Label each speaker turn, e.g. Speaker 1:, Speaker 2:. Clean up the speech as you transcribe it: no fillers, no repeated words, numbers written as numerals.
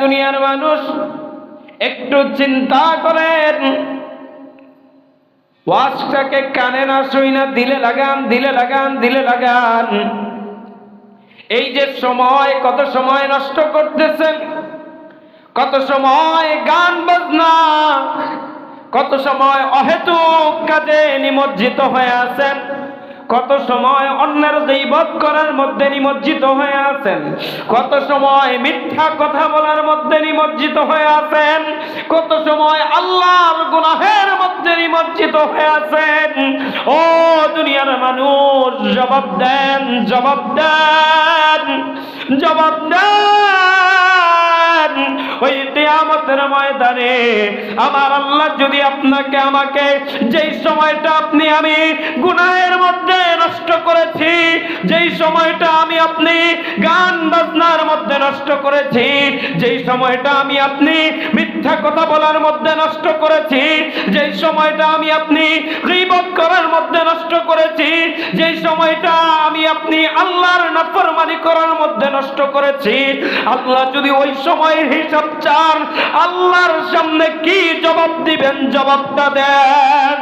Speaker 1: দুনিয়ার মানুষ, একটু চিন্তা করেন, ওয়াজটাকে কানে না শুইনা দিলে লাগান, দিলে লাগান, দিলে লাগান। এই যে সময়, কত সময় নষ্ট করতেছেন, কত সময় গান বাজনা, কত সময় অহেতুক কাজে নিমজ্জিত হয়ে আছেন, কত সময় অন্যের গীবত করার মধ্যে নিমজ্জিত হয়ে আছেন, কত সময় মিথ্যা কথা বলার মধ্যে নিমজ্জিত হয়ে আছেন, কত সময় আল্লাহর গুনাহের মধ্যে নিমজ্জিত হয়ে আছেন। ও দুনিয়ার মানুষ, জবাব দেন, জবাব দেন, জবাব দেন। ওই কিয়ামতের ময়দানে আমার আল্লাহ যদি আপনাকে আমাকে, যেই সময়টা আপনি আমি গুনাহের মধ্যে নষ্ট করেছি, যেই সময়টা আমি আপনি গান বাজনার মধ্যে নষ্ট করেছি, যেই সময়টা আমি আপনি মিথ্যা কথা বলার মধ্যে নষ্ট করেছি, যেই সময়টা আমি আপনি গীবত করার মধ্যে নষ্ট করেছি, যেই সময়টা আমি আপনি আল্লাহর নাফরমানি করার মধ্যে নষ্ট করেছি, আল্লাহ যদি ওই সময়ের হিসাব চান, আল্লাহর সামনে কি জবাব দিবেন? জবাবটা দেন।